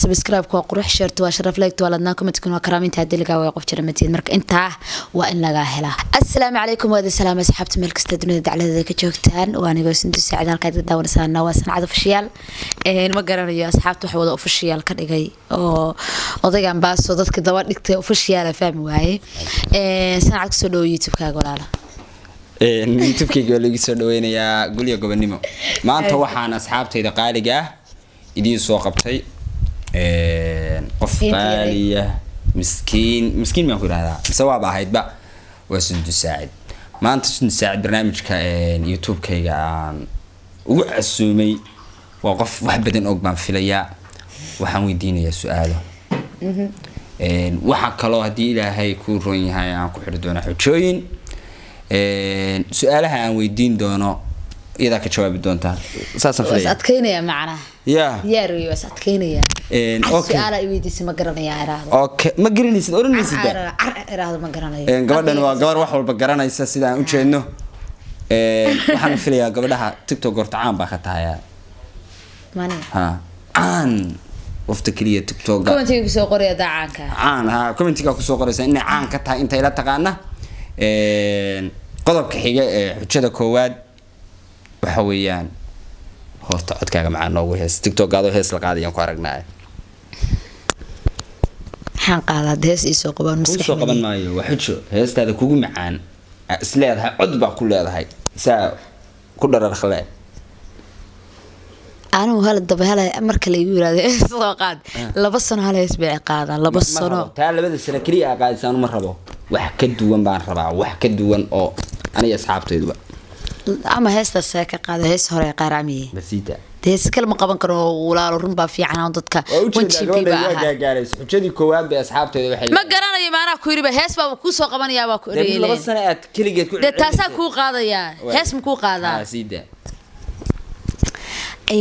سبسكرايب كوا قروح شرط واشرف لايك تولدنا كومنت كنا كرامين تهدي لقى ويقف جرمتين مرك انت وان لقى هلا السلام عليكم وهذا السلام اصحابتي ملك استدنوا على ذاك جوجتان وانا جالس انت ساعد halka daawan sanaa waa sanad official ma garanayo asxaabtu wax wada official ka dhigay oo odaygan baaso dadka daba dhigtay official fahmi waaye sanad soo dhaw YouTube kaaga walaala YouTube kaaga lagu soo dhaweynaya gulyo gobonimo maanta waxaan asxaabtayda qaaliga ah idin soo qabtay qof qaaliya miskiin ma ku raada sawaab ahaydba waa Sundu Saacid maanta Sundu Saacid barnaamijka YouTube kayga aan ugu casuumay waa qof wax badan og baan filayaa waxaan weydiinayaa su'aalo waxa kale oo hadii Ilaahay ku roon yahay aan ku xiri doono xujooyin su'aalaha aan weydiin doono iyada ka jawaabi doonta saasan filayaa adkeynaya macna يا روي بس أتكينيا أوكي سؤال يودي سما قرنا يا عراض أوكي ما قرني سيد أورني سيد عراض ما قرنا يا قبل قبل واحد بقرنا يسا سيد أنا وجه إنه وحنا فيليا قبلها تيك توك قرط عام باختها يا ماني ها عن وفتكريه تيك توك كومنتي كسو قرية دا عانك عن ها كومنتي كسو قرية إن عان كتها أنت إلى تقعنا قضب كحيجة حجة كواد وحويان horta codkaaga macaan noogu hees TikTok gaado hees la qaadayaan ku aragnaa waxaan qaadaa hees isoo qaban maskaxda soo qaban maayo waxjo heestaada kugu macaan isleedahay cod baa ku leedahay saa ku dharar khalay anu hal dabahal marka la igu yiraahdo soo qaad laba sano hal hees bay qaadaan laba sano taa labada sano kaliya qaadaysan ma rabo wax ka duwan baan rabaa wax ka duwan oo aniga asxaabtaydu ama heesta saaka qaado hees hore qaaramiye basita hees kale ma qaban karo walaalo run baa fiican dadka wajiga baa gaaraysa xujadii koowaad bay asxaabteeda waxay ma garanayo maana ku yiri hees baa ku soo qabanaya baa ku dheelay laba sano aad kaligeed ku taasa ku qaadaya hees ma ku qaadaa basita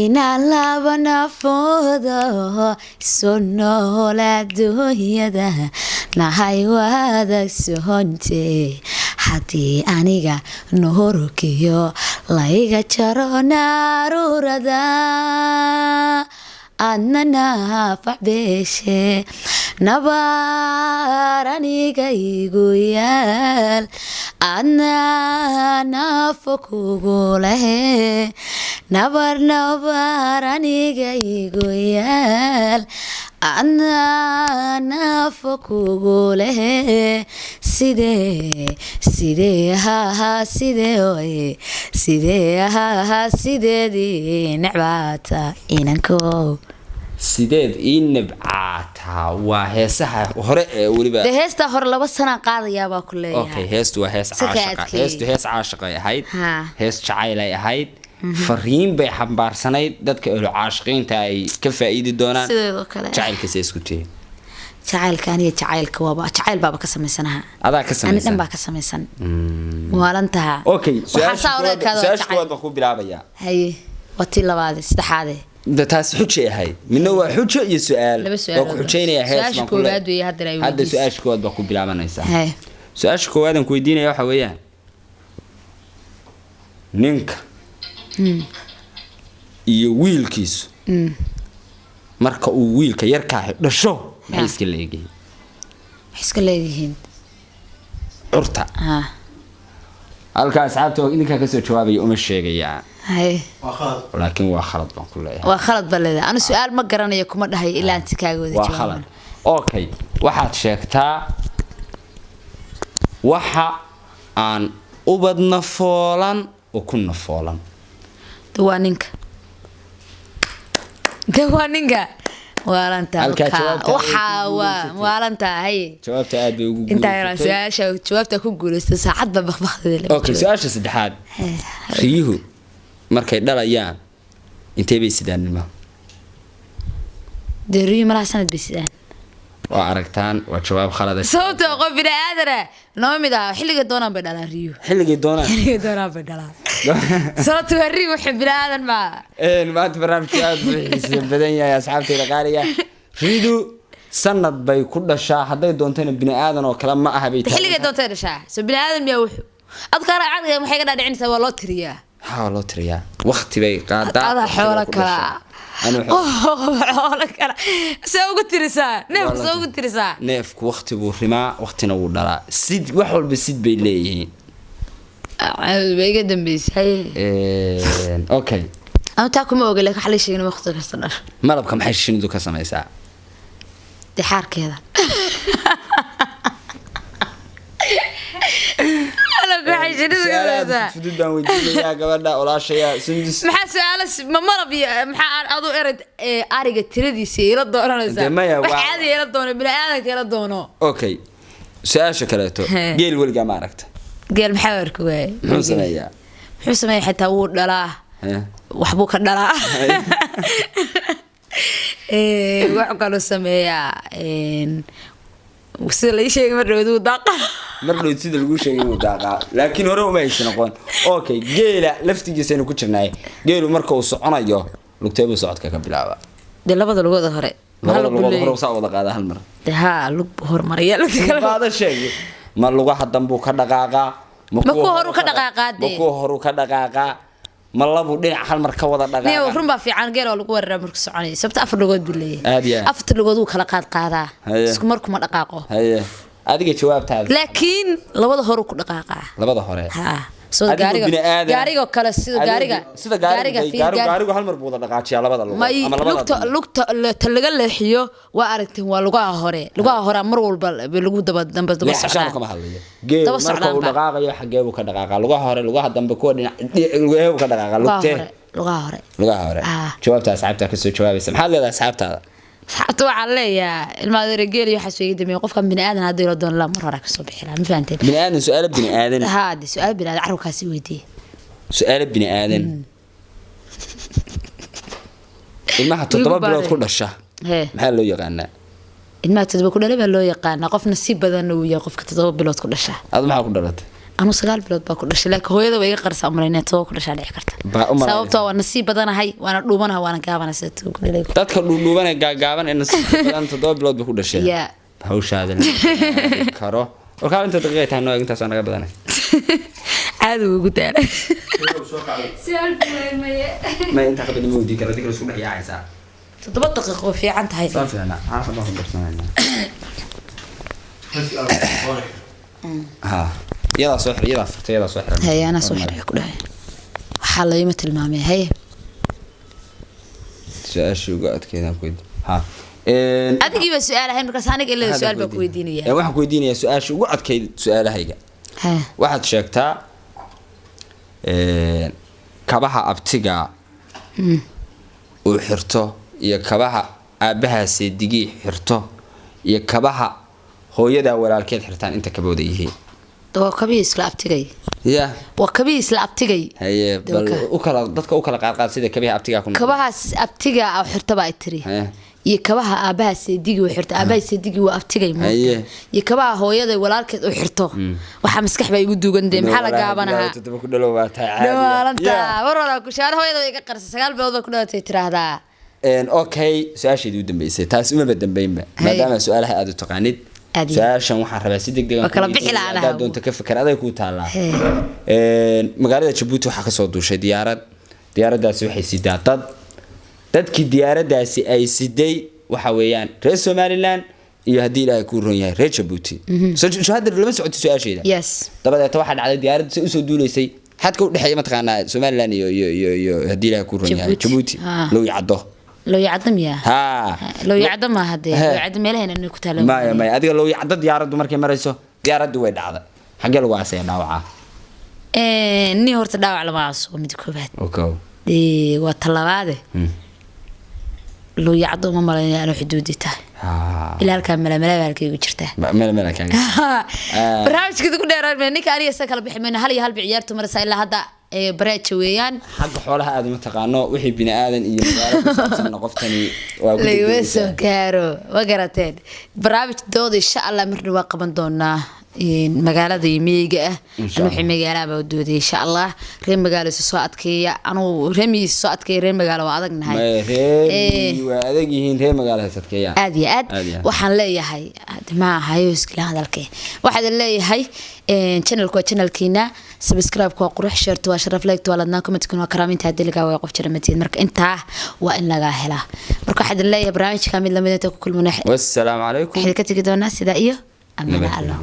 ina labana foodo sonola dunyada nahay wada soonte hadii aniga noorkiyo layga jaro naarurada annana fabeshe nabaraniga igu yaal annana fokugulahe nabaraniga igu yaal annana fokugulahe sidee ha sideedii nacbaata inanko sideed nabcaata waa heesaha hore ee waliba heesta hore laba sano qaadaya baa ku leeyahay okay heestu waa hees caashiq hees caashiq ay ahayd hees jacayl ay ahayd fariin bay xambaarsanayd dadka ee caashiqiinta ay ka faa'iidi doonaan sidoo kale jacaylkiisa isku tii jacaylka aniga jacaylka waa jacayl baba ka sameysanaha adaa ka sameeysan ani dhan baa ka sameysan waalantaha okay su'aasha ku bilaabaya haye wati labaad saddexaad taas xujo ahay midna waa xujo iyo su'aal waa ku xujeynaya hees ma ku leeyahay hadda su'aasha koowaad baa ku bilaabanaysaa su'aasha koowaad aan ku weydiinayo waxa weeyaan ninka iyo wiilkiisu marka uu wiilka yarka dhasho iska leeyihiin urta halka asxaabta idinka ka soo jawaabay uma sheegaya laakiin waa khalad baan ku leeyahay waa khalad balada ana su'aal ma garanayo kuma dhahay ilaa inta kaaga wada jawaab waa khalad okay waxaad sheegtaa waxa aan ubadna foolan oo kunna foolan dawaaninka walanta waxa walanta hay jawaabta aad bay ugu inta su'aasha jawaabta ku guuleystay saacad ba baqbaqdeed okay su'aasha saddexaad riyuhu markay dhalayaan intee bay sidaanima dariyo mala sanad bay sidaan waa aragtaan waa jawaab khalad ah sababta qof bini'aadana noo mid ah xilliga doonaan bay dhalaan riyo xilliga doonaan bay dhalaan sababta riyo wuxuu bini'aadan ma maanta barnaamijka aad buu xiiso badan yahay asxaabtayda qaaliga ridu sanad bay ku dhashaa haday doontana bini'aadan oo kala ma aha bay xilliga doontaa dhashaa so bini'aadan miyaa wuxuu adkaar caadiga maxay ka dhaadhicinaysaa waa loo tiriyaa ها لو تريا وقت بي قادا هذا حولك xoolo kale soo ugu tirisaa neef soo ugu tirisaa neefku waqti buu rimaa waqtina wuu dhalaa sid wax walba sid bay leeyihiin bayga dambeysay okay anta kuma ogole ka xalay sheegin waqti kasta dhasho malabka maxay shinidu ka samaysaa dixaarkeeda waxay shinidu ka samaysaa fudud baan weydiinayaa gabadha olaashaya sindis maxaa su'aalas ma malab maxaa adu erad ariga tiradiisa ila dooranaysaa waxaad ila doono bini'aadamka ila doono okay su'aasha kaleeto geel weliga ma aragta geel maxaa warku waay muxuu sameeyaa xitaa wuu dhalaa waxbuu ka dhalaa wax kale sameeyaa sida la sheegay mar dhow daaqa mar dhow sida lagu sheegay inuu daaqa laakiin hore uma haysan aqoon okay geela laftigiisa inuu ku jirnaa geelu marka uu soconayo lugteebu socodka ka bilaaba labada lugood hore hore soo wada qaada hal mar ha lug hormariya lug kale baada sheegay ma lugaha dambu ka dhaqaaqa ma ku horu ka dhaqaaqaa ma ku horu ka dhaqaaqa ma labu dhinac hal mar ka wada dhaqaaqa nee run ba fiican geel oo lagu wareeray markuu soconay sabta afar lugood bileeyay afar lugood uu kala qaadaa isku markuu ma dhaqaaqo adiga jawaabtaada laakiin labada hore ku dhaqaaqa labada hore soo gaariga kale sida gaariga hal mar buu wada dhaqaajiyaa labada lugood ama lugta laga leexiyo waa aragteen waa lugaha hore mar walba lagu daba socdaa kama hadlayo geel marka uu dhaqaaqayo xagee buu ka dhaqaaqa lugaha hore lugaha dambe kuwa dhinac lugaha uu ka dhaqaaqa lugaha hore jawaabta asxaabta ka soo jawaabaysa maxaad leedahay asxaabtaada saxabta waxa leeyahay ilmaadare geel iyo waxa soo yidamay qofka bini'aadan hadii la doon la mar hore ka soo bixila ma fahanteen bini'aadan su'aal bini'aadan haadi su'aal bini'aadan carruurkaasi weydii su'aal bini'aadan ilmaha 7 bilood ku dhasha maxaa loo yaqaanaa ilmaha 7 ku dhalay baa loo yaqaanaa qof nasiib badan uu yahay qofka 7 bilood ku dhasha aad maxaa ku dhalatay anu 9 bilood baa ku dhashay laakiin hooyada way iga qarsa umreynaa 7 ku dhashay dhici karta sababtoo waa nasiib badanahay waana dhuubanahay waana gaabanahay 7 ku dhalay dadka dhuubanay gaaban ee nasiib badan 7 bilood baa ku dhashay hawshaada karo waxa inta daqiiqad tahay noo intaas naga badanay aad ugu taalay su'aal ma inta ka badan moodi kala dikala soo dhaxaysa 7 daqiiqo fiican tahay saafina caafimaad baan darsanayna يلا صحر يلا فرت يلا صحر هي أنا صحر كله حلا يوم تلمامي هي سؤال شو قاعد كذا كود ها أديك بس سؤال هاي مركز هانك إلا سؤال بكويديني يا واحد كويديني سؤال شو قاعد كذا سؤال هيجا واحد شكتا كبها أبتجا وحرته يا كبها أبها سيدقي حرته يا كبها هو يدا ولا الكيد حرتان أنت كبوديه waa kabiis la abtigay waa kabiis la abtigay haye bal u kala dadka u kala qaad sida kabiha abtiga ku kabahaas abtiga oo xirtaba ay tiri iyo kabaha aabaha seedigi oo xirta aabaha seedigi waa abtigay ma iyo kabaha hooyada walaalkeed oo xirto waxa maskax bay ugu duuganday maxaa la gaabanaha dadba ku dhalo waa taay warwara ku shaar hooyada iga qarsa 9 bilood ku dhaatay tiraahdaa okay su'aashii u dambeysay taas uma dambeynba maadaama su'aalaha aad u taqaanid su'aashan waxaan rabaa si degdeg ah kala bixi laana doonta ka fikir aday ku taalaa magaalada Djibouti waxa ka soo duushay diyaaradaasi waxay sidaa dadkii diyaaradaasi ay siday waxa weeyaan reer Somaliland iyo hadii Ilaahay ku roon yahay reer Djibouti soo hadda lama socoto su'aasheeda yes dabadeed waxa dhacday diyaarad si u soo duuleysay xadka u dhaxeeya mataqaanaa Somaliland iyo hadii Ilaahay ku roon yahay Djibouti loo yacdo لو يعدم يا لو يعدم ما هدي لو يعدم ميلهن انه كتاله ما اديق لو يعد ديارadu markay marayso diyaaradu way dhacday xagee lagu aasay dhaawaca ni horta dhaawac lama aaso mid koobaad okay waa talabaade loo yacdo ma malaynaa inuu xuduudi tahay ila halka meelmeelkay ugu jirtaa meelmeelkan barnaamijkii ku dheeraan ninka aniga sa kala biximeen hal iyo hal ciyaartu maraysa ilaa hadda baraaja weeyaan xagga xoolaha aad ma taqaano wixii bini aadan iyo magaalada qoftani waa ku leeyahay gaaro wagarateen barnaamij dood insha Allah marna waa qaban doonaa magaalada miyiga ah wixii magaalada baa doodey insha Allah reer magaalada soo adkeeya anu reemiis soo adkeeya reer magaalada waa adagnahay waa adag yihiin reer magaalada sadkeeya aad iyo aad waxaan leeyahay ma hayo iskila hadalkee waxaad leeyahay channelku waa channelkiina subscribe waa qurux shirto waa sharaf like walaadna comment-kuna waa karaaminta hadii laga way qof jira matiid marka intaa waa in laga helaa marka waxaad leeyahay barnaamijka mid lamid ah ku kulmana wassalaamu calaykum waxay ka tagi doonaa sida iyo amana Allah